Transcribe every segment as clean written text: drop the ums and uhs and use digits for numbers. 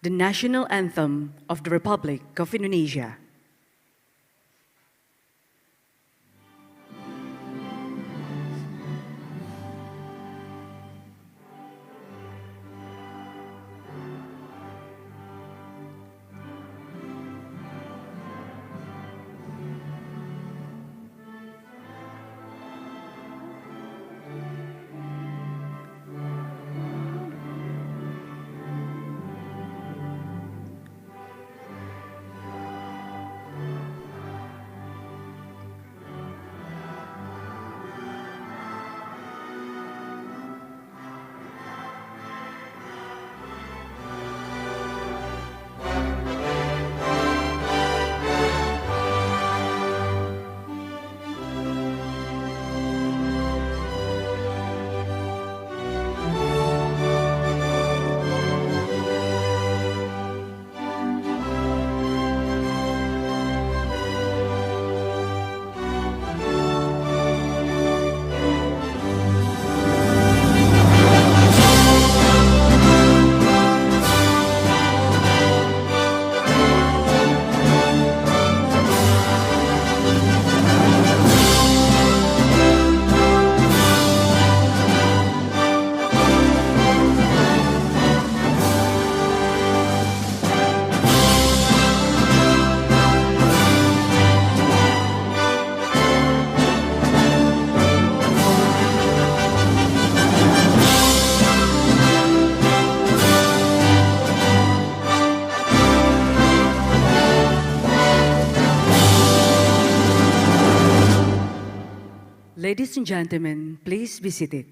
the national anthem of the Republic of Indonesia. Ladies and gentlemen, please be seated.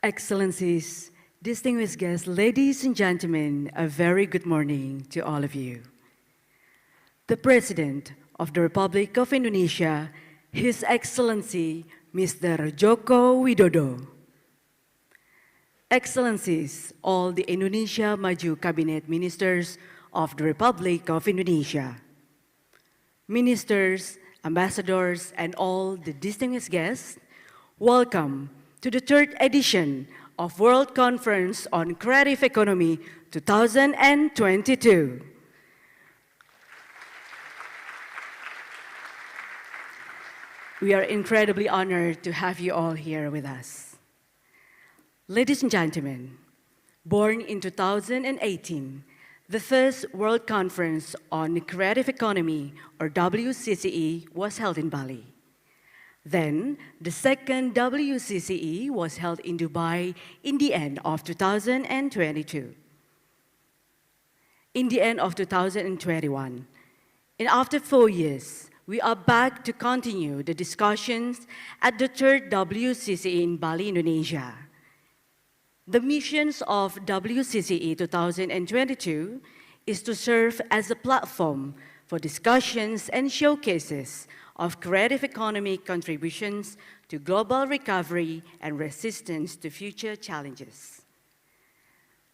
Excellencies, distinguished guests, ladies and gentlemen, a very good morning to all of you. The President of the Republic of Indonesia, His Excellency Mr. Joko Widodo. Excellencies, all the Indonesia Maju Cabinet Ministers of the Republic of Indonesia, ministers, ambassadors, and all the distinguished guests, welcome to the third edition of World Conference on Creative Economy 2022. We are incredibly honored to have you all here with us. Ladies and gentlemen, born in 2018, the first World Conference on Creative Economy, or WCCE, was held in Bali. Then, the second WCCE was held in Dubai in the end of 2022. In the end of 2021, and after 4 years, we are back to continue the discussions at the third WCCE in Bali, Indonesia. The missions of WCCE 2022 is to serve as a platform for discussions and showcases of creative economy contributions to global recovery and resistance to future challenges.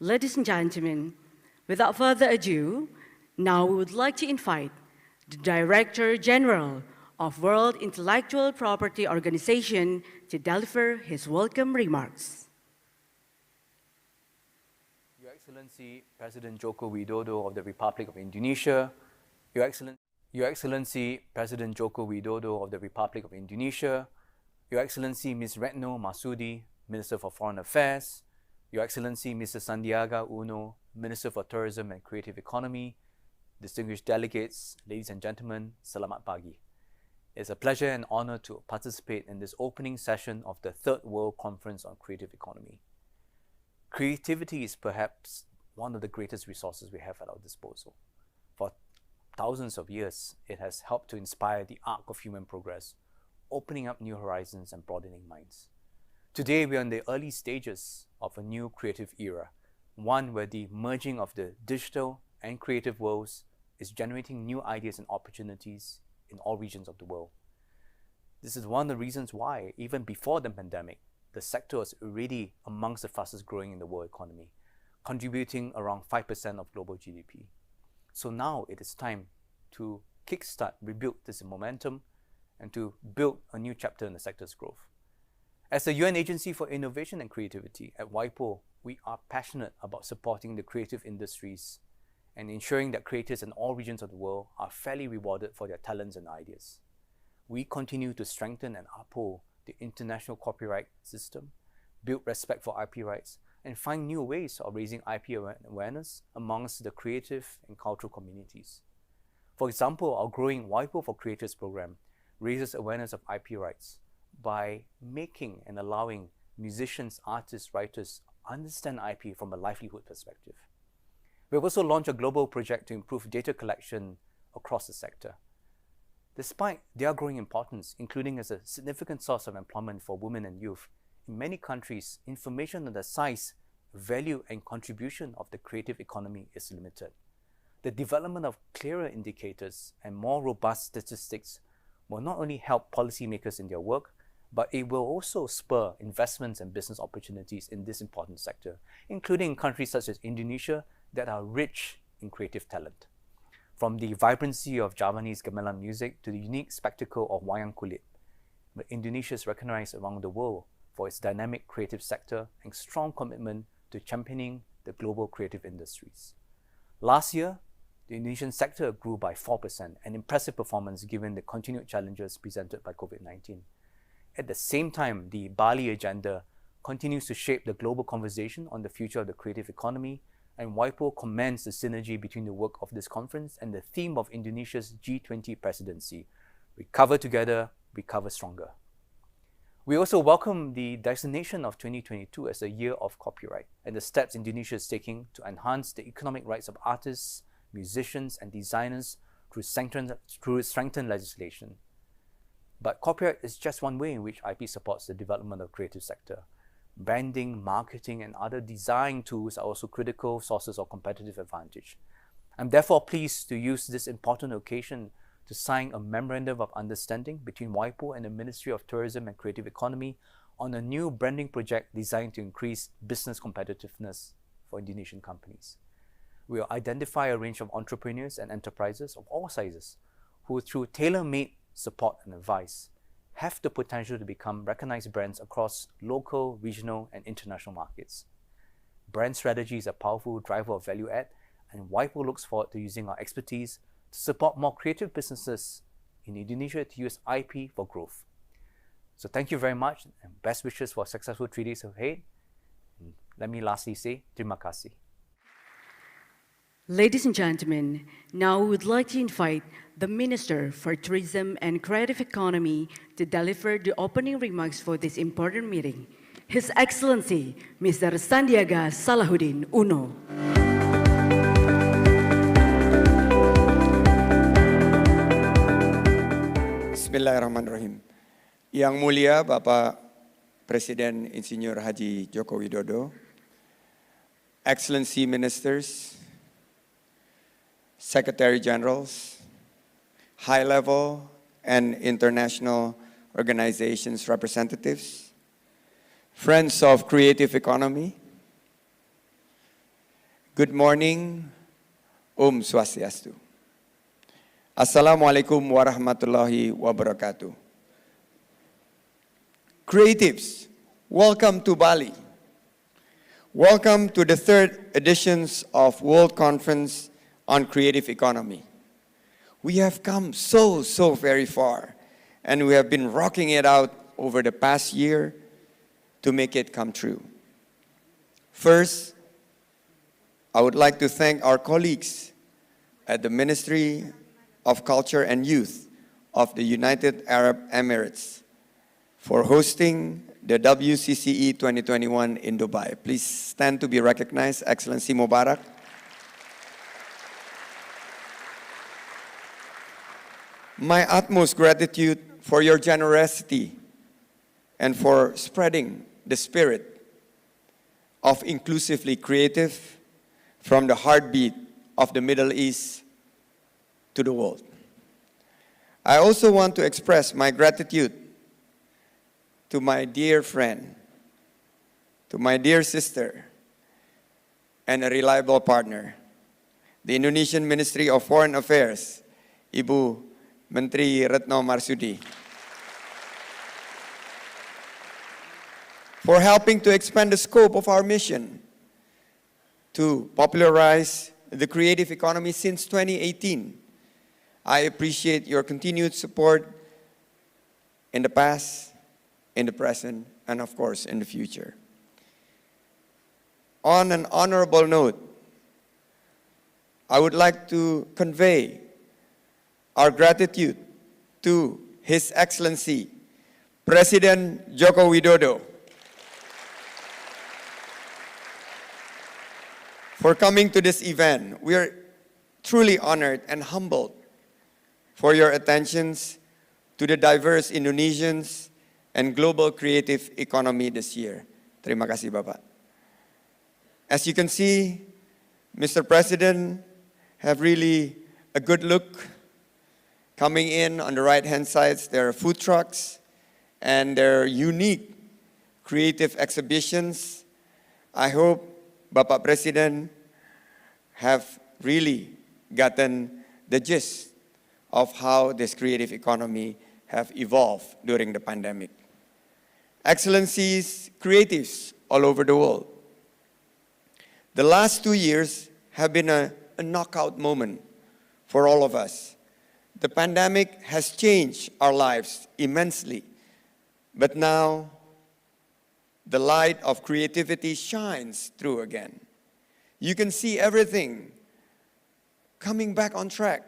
Ladies and gentlemen, without further ado, now we would like to invite the Director General of World Intellectual Property Organization to deliver his welcome remarks. Your Excellency President Joko Widodo of the Republic of Indonesia, Your Excellency President Joko Widodo of the Republic of Indonesia, Your Excellency Ms. Retno Marsudi, Minister for Foreign Affairs, Your Excellency Mr. Sandiaga Uno, Minister for Tourism and Creative Economy, distinguished delegates, ladies and gentlemen, selamat pagi. It's a pleasure and honor to participate in this opening session of the Third World Conference on Creative Economy. Creativity is perhaps one of the greatest resources we have at our disposal. For thousands of years, it has helped to inspire the arc of human progress, opening up new horizons and broadening minds. Today, we are in the early stages of a new creative era, one where the merging of the digital and creative worlds is generating new ideas and opportunities in all regions of the world. This is one of the reasons why, even before the pandemic, the sector was already amongst the fastest growing in the world economy, contributing around 5% of global GDP. So now it is time to kickstart, rebuild this momentum, and to build a new chapter in the sector's growth. As the UN Agency for Innovation and Creativity at WIPO, we are passionate about supporting the creative industries and ensuring that creators in all regions of the world are fairly rewarded for their talents and ideas. We continue to strengthen and uphold the international copyright system, build respect for IP rights, and find new ways of raising IP awareness amongst the creative and cultural communities. For example, our growing WIPO for Creators program raises awareness of IP rights by making and allowing musicians, artists, writers understand IP from a livelihood perspective. We've also launched a global project to improve data collection across the sector. Despite their growing importance, including as a significant source of employment for women and youth, in many countries, information on the size, value, and contribution of the creative economy is limited. The development of clearer indicators and more robust statistics will not only help policymakers in their work, but it will also spur investments and business opportunities in this important sector, including in countries such as Indonesia that are rich in creative talent. From the vibrancy of Javanese gamelan music to the unique spectacle of wayang kulit, Indonesia is recognized around the world for its dynamic creative sector and strong commitment to championing the global creative industries. Last year, the Indonesian sector grew by 4%, an impressive performance given the continued challenges presented by COVID-19. At the same time, the Bali agenda continues to shape the global conversation on the future of the creative economy, and WIPO commends the synergy between the work of this conference and the theme of Indonesia's G20 presidency, Recover Together, Recover Stronger. We also welcome the designation of 2022 as a year of copyright and the steps Indonesia is taking to enhance the economic rights of artists, musicians, and designers through strengthened legislation. But copyright is just one way in which IP supports the development of the creative sector. Branding, marketing, and other design tools are also critical sources of competitive advantage. I'm therefore pleased to use this important occasion to sign a memorandum of understanding between WIPO and the Ministry of Tourism and Creative Economy on a new branding project designed to increase business competitiveness for Indonesian companies. We will identify a range of entrepreneurs and enterprises of all sizes who, through tailor-made support and advice, have the potential to become recognized brands across local, regional, and international markets. Brand strategy is a powerful driver of value add, and WIPO looks forward to using our expertise to support more creative businesses in Indonesia to use IP for growth. So thank you very much, and best wishes for successful 3 days ahead. And let me lastly say, terima kasih. Ladies and gentlemen, now we would like to invite the Minister for Tourism and Creative Economy to deliver the opening remarks for this important meeting. His Excellency, Mr. Sandiaga Salahuddin Uno. Bismillahirrahmanirrahim. Yang mulia Bapak Presiden Insinyur Haji Joko Widodo, Excellency Ministers, Secretary Generals, high-level and international organizations representatives, friends of creative economy, good morning, Om Swastiastu. Assalamualaikum warahmatullahi wabarakatuh. Creatives, welcome to Bali. Welcome to the 3rd editions of World Conference on Creative Economy. We have come so very far, and we have been rocking it out over the past year to make it come true. First, I would like to thank our colleagues at the Ministry of Culture and Youth of the United Arab Emirates for hosting the WCCE 2021 in Dubai. Please stand to be recognized, Excellency Mubarak. My utmost gratitude for your generosity and for spreading the spirit of inclusively creative from the heartbeat of the Middle East to the world. I also want to express my gratitude to my dear friend, to my dear sister, and a reliable partner, the Indonesian Ministry of Foreign Affairs, Ibu Menteri Retno Marsudi. for helping to expand the scope of our mission to popularize the creative economy since 2018. I appreciate your continued support in the past, in the present, and of course in the future. On an honorable note, I would like to convey our gratitude to His Excellency, President Joko Widodo, for coming to this event. We are truly honored and humbled for your attentions to the diverse Indonesians and global creative economy this year. Terima kasih, Bapak. As you can see, Mr. President have really a good look. Coming in on the right-hand sides, there are food trucks and there are unique creative exhibitions. I hope Bapak Presiden have really gotten the gist of how this creative economy have evolved during the pandemic. Excellencies, creatives all over the world. The last 2 years have been a knockout moment for all of us. The pandemic has changed our lives immensely, but now the light of creativity shines through again. You can see everything coming back on track,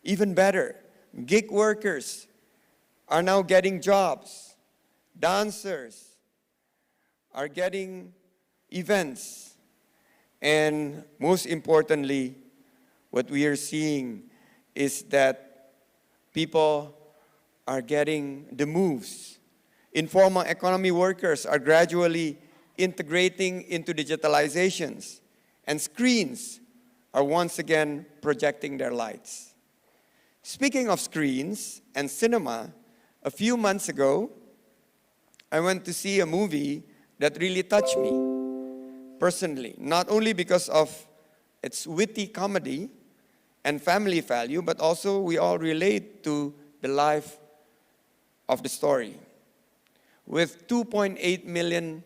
even better. Gig workers are now getting jobs. Dancers are getting events. And most importantly, what we are seeing is that people are getting the moves. Informal economy workers are gradually integrating into digitalizations, and screens are once again projecting their lights. Speaking of screens and cinema, a few months ago, I went to see a movie that really touched me personally, not only because of its witty comedy and family value, but also we all relate to the life of the story. With 2.8 million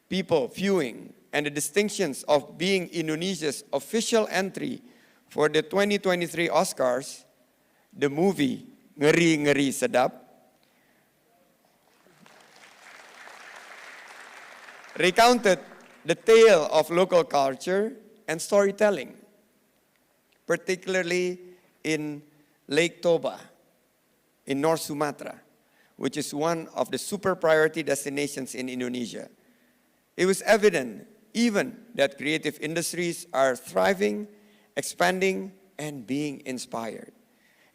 people viewing and the distinctions of being Indonesia's official entry for the 2023 Oscars, the movie Ngeri Ngeri Sedap recounted the tale of local culture and storytelling, particularly in Lake Toba in North Sumatra, which is one of the super priority destinations in Indonesia. It was evident even that creative industries are thriving, expanding, and being inspired.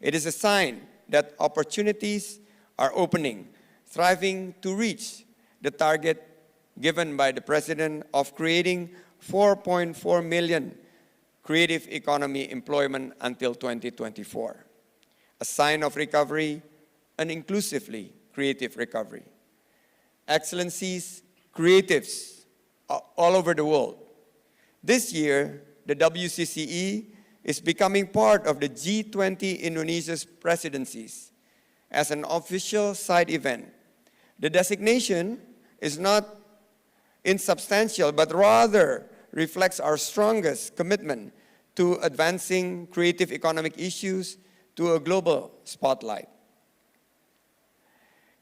It is a sign that opportunities are opening, thriving to reach the target given by the President of creating 4.4 million creative economy employment until 2024. A sign of recovery, an inclusively creative recovery. Excellencies, creatives all over the world. This year, the WCCE is becoming part of the G20 Indonesia's presidencies as an official side event. The designation is not insubstantial, but rather reflects our strongest commitment to advancing creative economic issues to a global spotlight.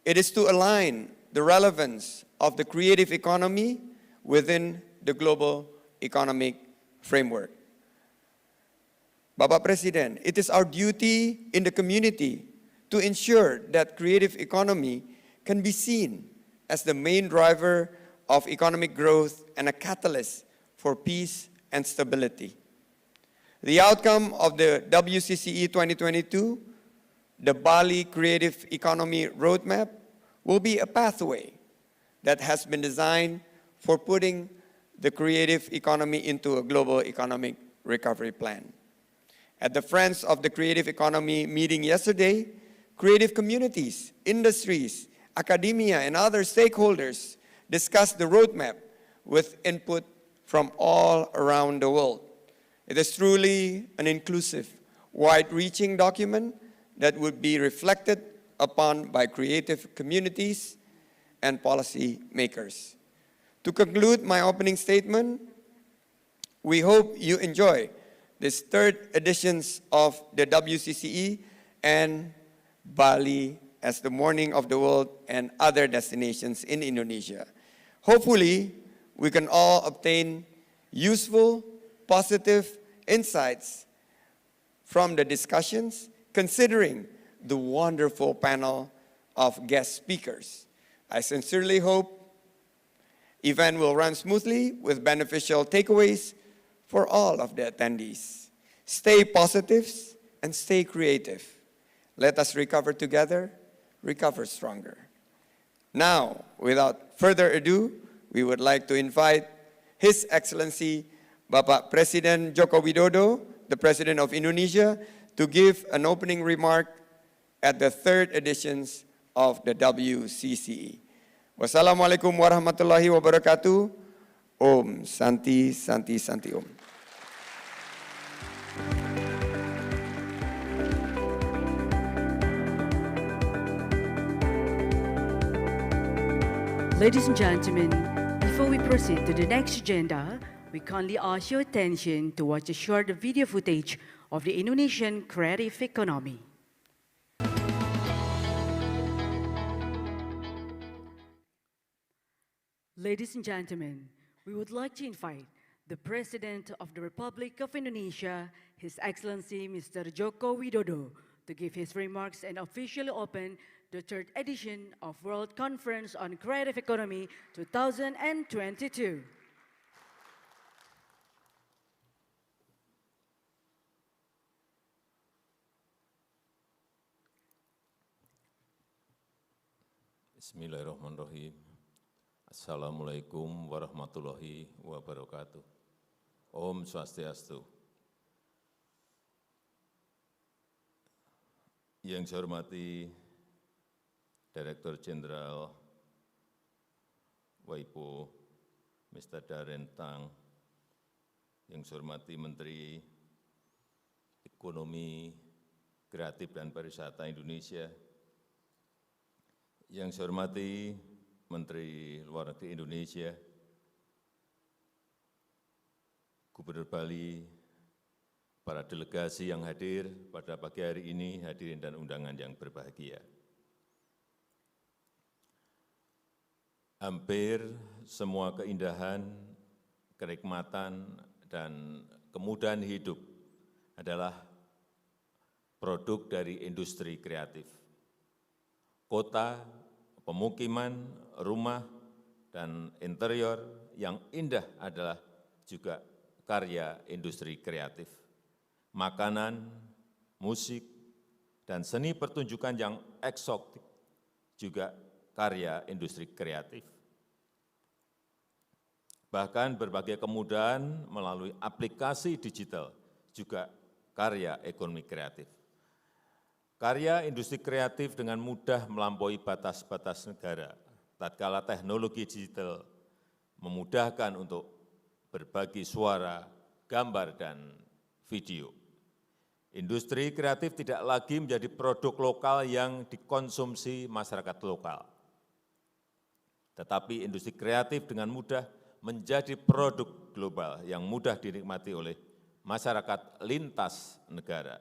It is to align the relevance of the creative economy within the global economic framework. Bapak Presiden, it is our duty in the community to ensure that creative economy can be seen as the main driver of economic growth and a catalyst for peace and stability. The outcome of the WCCE 2022, the Bali Creative Economy Roadmap, will be a pathway that has been designed for putting the creative economy into a global economic recovery plan. At the Friends of the Creative Economy meeting yesterday, creative communities, industries, academia, and other stakeholders discussed the roadmap with input from all around the world. It is truly an inclusive, wide-reaching document that would be reflected upon by creative communities and policy makers. To conclude my opening statement, we hope you enjoy this third editions of the WCCE and Bali as the morning of the world and other destinations in Indonesia. Hopefully, we can all obtain useful, positive insights from the discussions, considering the wonderful panel of guest speakers. I sincerely hope event will run smoothly with beneficial takeaways for all of the attendees. Stay positive and stay creative. Let us recover together, recover stronger. Now, without further ado, we would like to invite His Excellency Bapak Presiden Joko Widodo, the President of Indonesia, to give an opening remark at the third editions of the WCCE. Wassalamualaikum warahmatullahi wabarakatuh. Om Santi Santi Santi Om. Ladies and gentlemen, before we proceed to the next agenda, we kindly ask your attention to watch a short video footage of the Indonesian creative economy. Ladies and gentlemen, we would like to invite the President of the Republic of Indonesia, His Excellency Mr. Joko Widodo, to give his remarks and officially open the third edition of World Conference on Creative Economy 2022. Bismillahirrahmanirrahim. Assalamualaikum warahmatullahi wabarakatuh. Om Swastiastu. Yang saya hormati Direktur Jenderal WIPO, Mr. Darren Tang, yang saya hormati Menteri Ekonomi Kreatif dan Pariwisata Indonesia, yang saya hormati Menteri Luar Negeri Indonesia, Gubernur Bali, para delegasi yang hadir pada pagi hari ini, hadirin dan undangan yang berbahagia. Hampir semua keindahan, kenikmatan, dan kemudahan hidup adalah produk dari industri kreatif. Kota, pemukiman, rumah, dan interior yang indah adalah juga karya industri kreatif. Makanan, musik, dan seni pertunjukan yang eksotik juga karya industri kreatif. Bahkan berbagai kemudahan melalui aplikasi digital juga karya ekonomi kreatif. Karya industri kreatif dengan mudah melampaui batas-batas negara, tatkala teknologi digital memudahkan untuk berbagi suara, gambar, dan video. Industri kreatif tidak lagi menjadi produk lokal yang dikonsumsi masyarakat lokal, tetapi industri kreatif dengan mudah menjadi produk global yang mudah dinikmati oleh masyarakat lintas negara.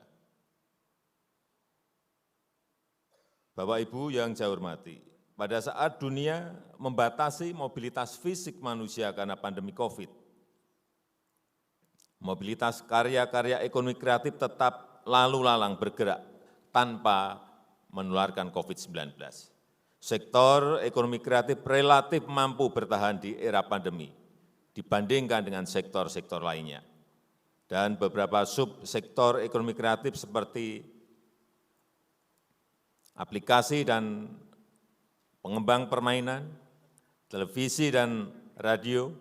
Bapak Ibu yang saya hormati, pada saat dunia membatasi mobilitas fisik manusia karena pandemi COVID, mobilitas karya-karya ekonomi kreatif tetap lalu lalang bergerak tanpa menularkan COVID-19. Sektor ekonomi kreatif relatif mampu bertahan di era pandemi dibandingkan dengan sektor-sektor lainnya. Dan beberapa subsektor ekonomi kreatif seperti aplikasi dan pengembang permainan, televisi dan radio,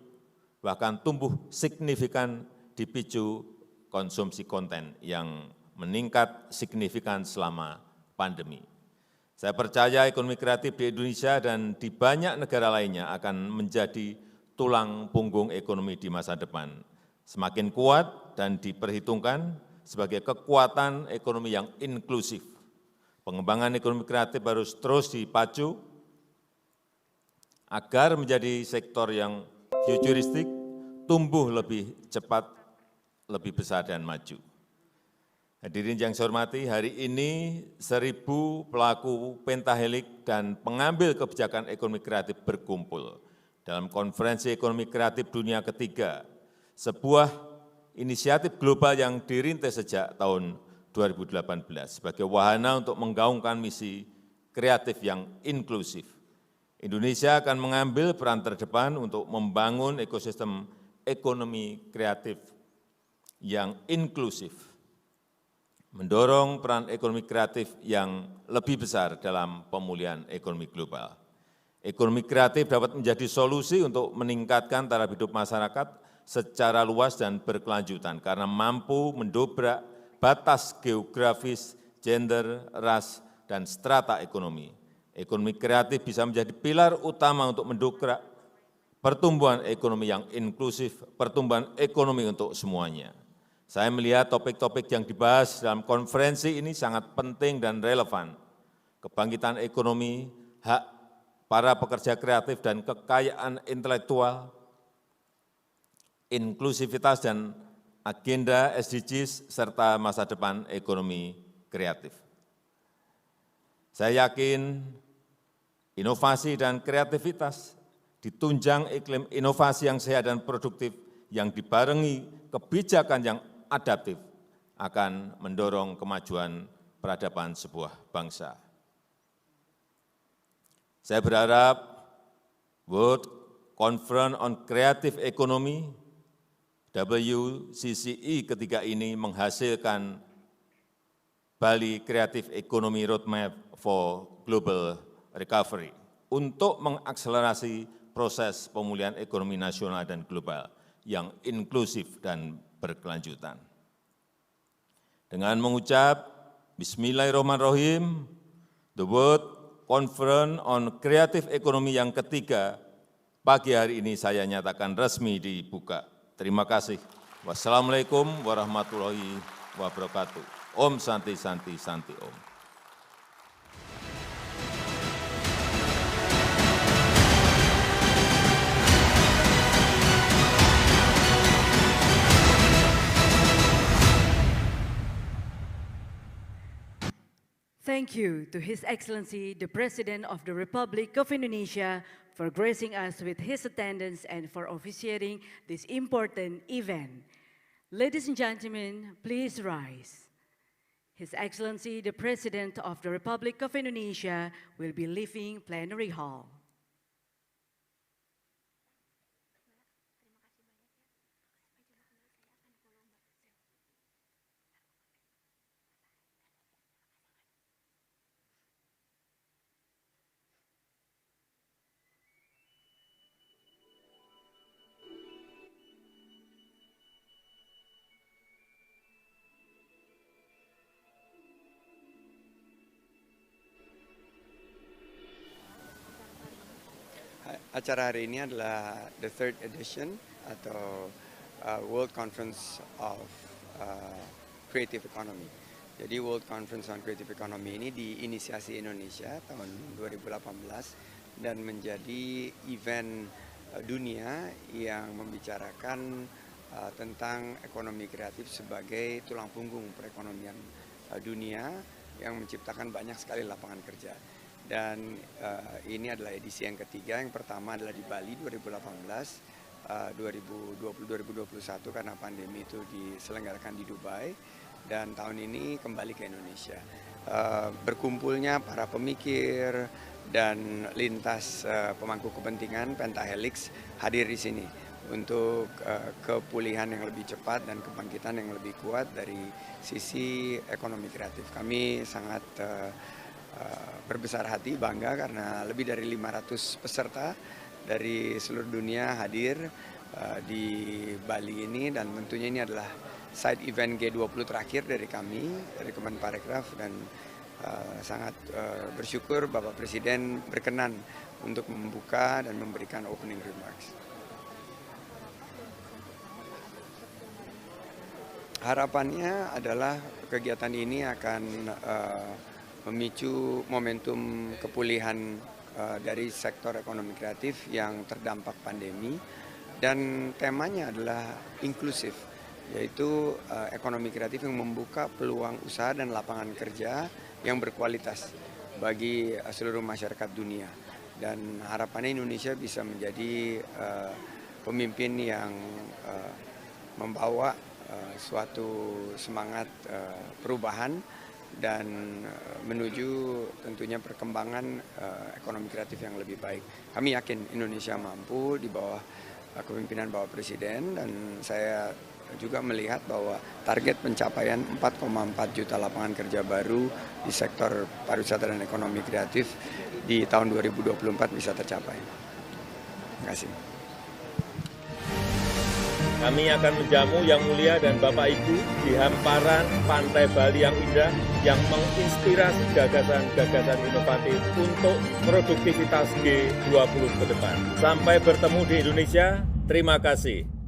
bahkan tumbuh signifikan dipicu konsumsi konten yang meningkat signifikan selama pandemi. Saya percaya ekonomi kreatif di Indonesia dan di banyak negara lainnya akan menjadi tulang punggung ekonomi di masa depan, semakin kuat dan diperhitungkan sebagai kekuatan ekonomi yang inklusif. Pengembangan ekonomi kreatif harus terus dipacu agar menjadi sektor yang futuristik, tumbuh lebih cepat, lebih besar dan maju. Hadirin yang saya hormati, hari ini 1.000 pelaku pentahelik dan pengambil kebijakan ekonomi kreatif berkumpul dalam Konferensi Ekonomi Kreatif Dunia ke-3, sebuah inisiatif global yang dirintis sejak tahun 2018 sebagai wahana untuk menggaungkan misi kreatif yang inklusif. Indonesia akan mengambil peran terdepan untuk membangun ekosistem ekonomi kreatif yang inklusif, mendorong peran ekonomi kreatif yang lebih besar dalam pemulihan ekonomi global. Ekonomi kreatif dapat menjadi solusi untuk meningkatkan taraf hidup masyarakat secara luas dan berkelanjutan karena mampu mendobrak batas geografis, gender, ras, dan strata ekonomi. Ekonomi kreatif bisa menjadi pilar utama untuk mendongkrak pertumbuhan ekonomi yang inklusif, pertumbuhan ekonomi untuk semuanya. Saya melihat topik-topik yang dibahas dalam konferensi ini sangat penting dan relevan. Kebangkitan ekonomi, hak para pekerja kreatif dan kekayaan intelektual, inklusivitas dan agenda SDGs, serta masa depan ekonomi kreatif. Saya yakin inovasi dan kreativitas ditunjang iklim inovasi yang sehat dan produktif yang dibarengi kebijakan yang adaptif akan mendorong kemajuan peradaban sebuah bangsa. Saya berharap World Conference on Creative Economy WCCE ke-3 ini menghasilkan Bali Creative Economy Roadmap for Global Recovery untuk mengakselerasi proses pemulihan ekonomi nasional dan global yang inklusif dan berkelanjutan. Dengan mengucap Bismillahirrahmanirrahim, The World Conference on Creative Economy yang ke-3 pagi hari ini saya nyatakan resmi dibuka. Terima kasih. Wassalamualaikum warahmatullahi wabarakatuh. Om Santi Santi Santi Om. Thank you to His Excellency, the President of the Republic of Indonesia, for gracing us with his attendance and for officiating this important event. Ladies and gentlemen, please rise. His Excellency, the President of the Republic of Indonesia, will be leaving Plenary Hall. Acara hari ini adalah the third edition atau World Conference of Creative Economy. Jadi World Conference on Creative Economy ini diinisiasi Indonesia tahun 2018 dan menjadi event dunia yang membicarakan tentang ekonomi kreatif sebagai tulang punggung perekonomian dunia yang menciptakan banyak sekali lapangan kerja. Dan ini adalah edisi yang ketiga. Yang pertama adalah di Bali 2018, 2020-2021 karena pandemi itu diselenggarakan di Dubai, dan tahun ini kembali ke Indonesia. Berkumpulnya para pemikir dan lintas pemangku kepentingan pentahelix hadir di sini untuk kepulihan yang lebih cepat dan kebangkitan yang lebih kuat dari sisi ekonomi kreatif. Kami sangat berbesar hati, bangga karena lebih dari 500 peserta dari seluruh dunia hadir di Bali ini, dan tentunya ini adalah side event G20 terakhir dari kami, dari Kemenparekraf, dan sangat bersyukur Bapak Presiden berkenan untuk membuka dan memberikan opening remarks. Harapannya adalah kegiatan ini akan memicu momentum kepulihan dari sektor ekonomi kreatif yang terdampak pandemi, dan temanya adalah inklusif, yaitu ekonomi kreatif yang membuka peluang usaha dan lapangan kerja yang berkualitas bagi seluruh masyarakat dunia. Dan harapannya Indonesia bisa menjadi pemimpin yang membawa suatu semangat perubahan dan menuju tentunya perkembangan ekonomi kreatif yang lebih baik. Kami yakin Indonesia mampu di bawah kepemimpinan Bapak Presiden, dan saya juga melihat bahwa target pencapaian 4,4 juta lapangan kerja baru di sektor pariwisata dan ekonomi kreatif di tahun 2024 bisa tercapai. Terima kasih. Kami akan menjamu Yang Mulia dan Bapak Ibu di hamparan pantai Bali yang indah, yang menginspirasi gagasan-gagasan inovatif untuk produktivitas G20 ke depan. Sampai bertemu di Indonesia, terima kasih.